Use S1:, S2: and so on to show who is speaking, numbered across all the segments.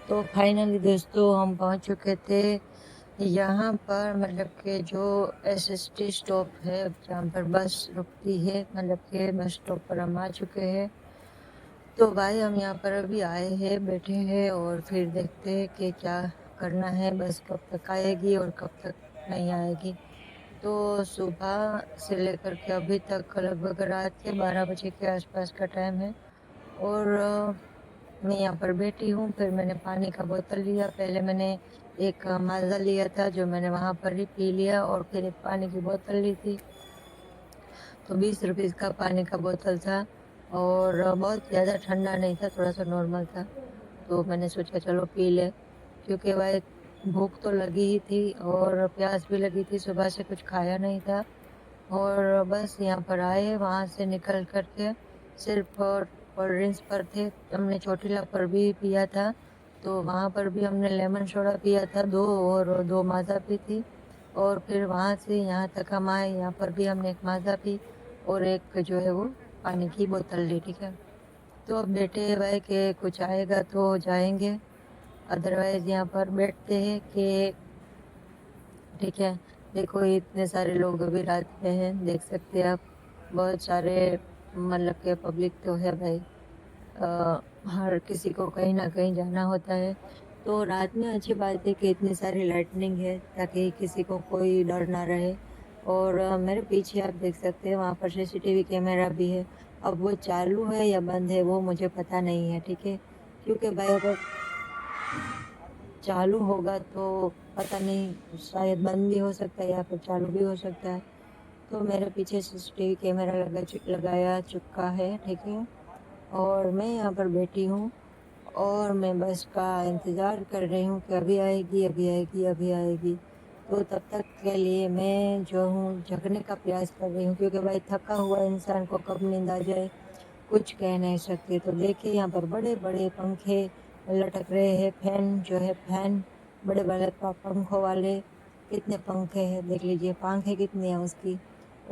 S1: तो फाइनली दोस्तों हम पहुंच चुके थे यहाँ पर, मतलब कि जो एसएसटी स्टॉप है जहाँ पर बस रुकती है, मतलब कि बस स्टॉप पर हम आ चुके हैं। तो भाई हम यहाँ पर अभी आए हैं, बैठे हैं और फिर देखते हैं कि क्या करना है, बस कब तक आएगी और कब तक नहीं आएगी। तो सुबह से लेकर के अभी तक लगभग रात के 12 बजे के आसपास का टाइम है। और मैं यहाँ पर बैठी हूँ। फिर मैंने पानी का बोतल लिया। पहले मैंने एक माज़ा लिया था जो मैंने वहाँ पर ही पी लिया, और फिर एक पानी की बोतल ली थी। तो 20 रुपीज़ का पानी का बोतल था और बहुत ज़्यादा ठंडा नहीं था, थोड़ा सा नॉर्मल था। तो मैंने सोचा चलो पी ले, क्योंकि भाई भूख तो लगी ही थी और प्यास भी लगी थी, सुबह से कुछ खाया नहीं था। और बस यहाँ पर आए, वहाँ से निकल कर के सिर्फ कोल्ड ड्रिंक्स पर थे। हमने चोटीला पर भी पिया था, तो वहाँ पर भी हमने लेमन सोडा पिया था 2, और 2 माज़ा पी थी। और फिर वहाँ से यहाँ तक हम आए, यहाँ पर भी हमने एक माज़ा पी और एक जो है वो पानी की बोतल ली, ठीक है। तो अब बैठे हैं भाई कि कुछ आएगा तो जाएंगे, अदरवाइज यहाँ पर बैठते हैं कि ठीक है। देखो इतने सारे लोग अभी रात में हैं, देख सकते हैं आप, बहुत सारे, मतलब के पब्लिक तो है भाई। हर किसी को कहीं ना कहीं जाना होता है। तो रात में अच्छी बात है कि इतनी सारी लाइटनिंग है ताकि किसी को कोई डर ना रहे। और मेरे पीछे आप देख सकते हैं, वहाँ पर सीसीटीवी कैमरा भी है। अब वो चालू है या बंद है वो मुझे पता नहीं है, ठीक है। क्योंकि भाई अगर चालू होगा तो पता नहीं, शायद बंद भी हो सकता है या फिर चालू भी हो सकता है। तो मेरे पीछे सीसीटीवी कैमरा लगाया चुका है, ठीक है। और मैं यहाँ पर बैठी हूँ और मैं बस का इंतज़ार कर रही हूँ कि अभी आएगी, अभी आएगी, अभी आएगी। तो तब तक के लिए मैं जो हूँ जगने का प्रयास कर रही हूँ, क्योंकि भाई थका हुआ इंसान को कब नींद आ जाए कुछ कह नहीं सकते। तो देखिए यहाँ पर बड़े बड़े पंखे लटक रहे हैं, फैन जो है, फैन बड़े बड़े पंखों वाले, कितने पंखे हैं देख लीजिए, पंखे कितनी है उसकी।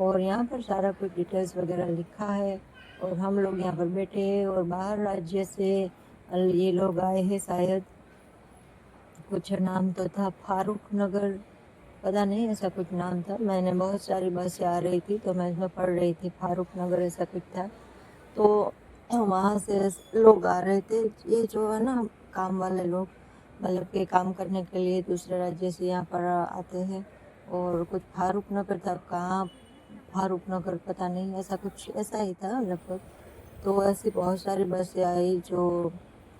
S1: और यहाँ पर सारा कुछ डिटेल्स वगैरह लिखा है। और हम लोग यहाँ पर बैठे हैं और बाहर राज्य से ये लोग आए हैं शायद। कुछ नाम तो था फारूक नगर, पता नहीं ऐसा कुछ नाम था। मैंने बहुत सारी बसें आ रही थी तो मैं इसमें पढ़ रही थी, फारूक नगर ऐसा कुछ था। तो वहाँ से लोग आ रहे थे, ये जो है ना काम वाले लोग, मतलब कि काम करने के लिए दूसरे राज्य से यहाँ पर आते हैं। और कुछ फारूक नगर था, कहाँ फारूक नगर पता नहीं, ऐसा कुछ ऐसा ही था लगभग। तो ऐसी बहुत सारी बसें आई जो,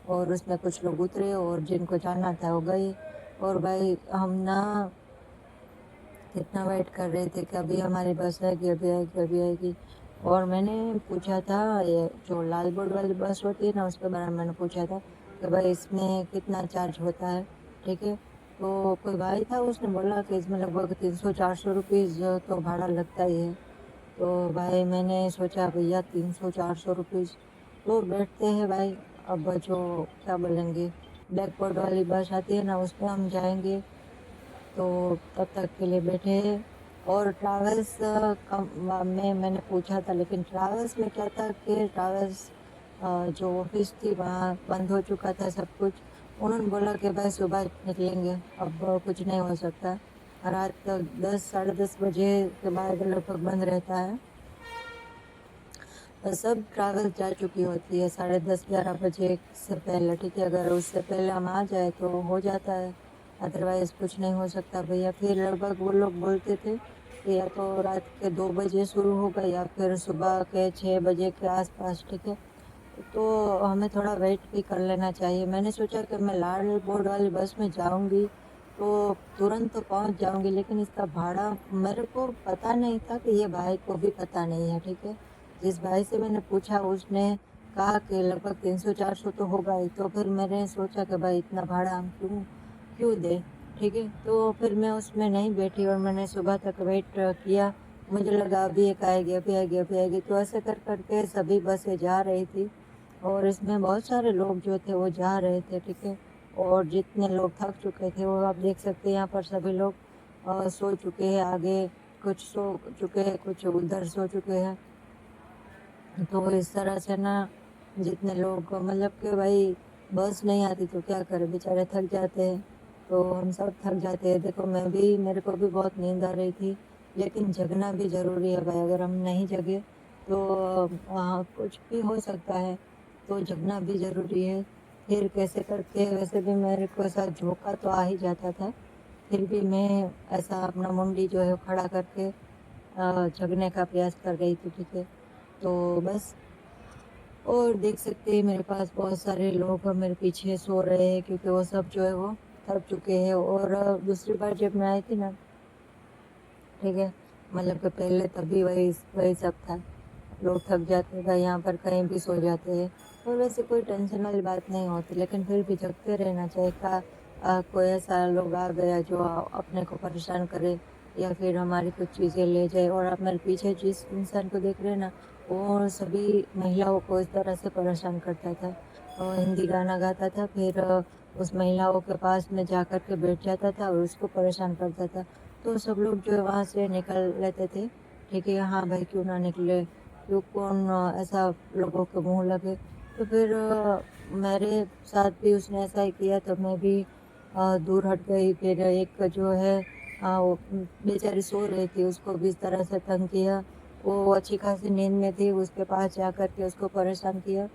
S1: और उसमें कुछ लोग उतरे और जिनको जाना था वो गए। और भाई हम ना कितना वेट कर रहे थे कि अभी हमारी बस आएगी, अभी आएगी, अभी आएगी। और मैंने पूछा था, ये जो लाल बोर्ड वाली बस होती है ना उसके बारे में मैंने पूछा था कि भाई इसमें कितना चार्ज होता है, ठीक है। तो कोई भाई था, उसने बोला कि इसमें लगभग 300-400 रुपीज़ तो भाड़ा लगता ही है। तो भाई मैंने सोचा भैया 300-400 रुपीज़, तो बैठते हैं भाई। अब जो क्या बोलेंगे, ब्लैक बोर्ड वाली बस आती है ना उस पर हम जाएंगे। तो तब तक के लिए बैठे हैं। और ट्रैवल्स में मैंने पूछा था, लेकिन ट्रैवल्स में क्या था कि ट्रैवल्स जो ऑफिस थी वहाँ बंद हो चुका था सब कुछ। उन्होंने बोला कि भाई सुबह निकलेंगे, अब कुछ नहीं हो सकता। रात तक 10-10:30 बजे के बाद लगभग बंद रहता है। सब ट्रैवल जा चुकी होती है 10:30-11 बजे से पहले, ठीक है। अगर उससे पहले हम आ जाए तो हो जाता है, अदरवाइज कुछ नहीं हो सकता भैया। फिर लगभग वो लोग बोलते थे कि या तो रात के 2 बजे शुरू होगा या फिर सुबह के 6 बजे के आसपास, ठीक है। तो हमें थोड़ा वेट भी कर लेना चाहिए। मैंने सोचा कि मैं लाल बोर्ड वाली बस में जाऊंगी तो तुरंत तो पहुंच जाऊंगी, लेकिन इसका भाड़ा मेरे को पता नहीं था कि ये भाई को भी पता नहीं है, ठीक है। जिस भाई से मैंने पूछा उसने कहा कि लगभग 300-400 तो होगा ही। तो फिर मैंने सोचा कि भाई इतना भाड़ा हम क्यों क्यों दे, ठीक है। तो फिर मैं उसमें नहीं बैठी और मैंने सुबह तक वेट किया। मुझे लगा अभी एक आएगी, अभी आएगी, अभी आएगी। तो ऐसे कर करके सभी बसें जा रही थी और इसमें बहुत सारे लोग जो थे वो जा रहे थे, ठीक है। और जितने लोग थक चुके थे वो आप देख सकते हैं, यहाँ पर सभी लोग सो चुके हैं। आगे कुछ सो चुके हैं, कुछ उधर सो चुके हैं। तो इस तरह से ना जितने लोग, मतलब कि भाई बस नहीं आती तो क्या करें, बेचारे थक जाते हैं। तो हम सब थक जाते हैं। देखो मेरे को भी बहुत नींद आ रही थी, लेकिन जगना भी ज़रूरी है भाई। अगर हम नहीं जगे तो कुछ भी हो सकता है, तो जगना भी ज़रूरी है। फिर कैसे करके वैसे भी मेरे को ऐसा झोंका तो आ ही जाता था, फिर भी मैं ऐसा अपना मुंडी जो है वो खड़ा करके जगने का प्रयास कर रही थी, ठीक है। तो बस, और देख सकते हैं मेरे पास बहुत सारे लोग मेरे पीछे सो रहे हैं, क्योंकि वो सब जो है वो थक चुके हैं। और दूसरी बार जब मैं आई थी ना, ठीक है, मतलब कि पहले तभी वही वही सब था। लोग थक जाते हैं यहाँ पर, कहीं भी सो जाते हैं। और वैसे कोई टेंशन वाली बात नहीं होती, लेकिन फिर भी जगते रहना चाहिए। कोई ऐसा लोग आ गया जो अपने को परेशान करे, या फिर हमारी कुछ चीज़ें ले जाए। और आप मेरे पीछे जिस इंसान को देख रहे हैं ना, वो सभी महिलाओं को इस तरह से परेशान करता था। हिंदी गाना गाता था, फिर उस महिलाओं के पास में जा कर के बैठ जाता था और उसको परेशान करता था। तो सब लोग जो है वहाँ से निकल लेते थे, ठीक है, हाँ भाई क्यों ना निकले, क्यों कौन ऐसा लोगों के मुँह लगे। तो फिर मेरे साथ भी उसने ऐसा ही किया, तो मैं भी दूर हट गई। फिर एक जो है वो बेचारी सो रही थी, उसको भी इस तरह से तंग किया। वो अच्छी खासी नींद में थी, उसके पास जा कर के उसको परेशान किया।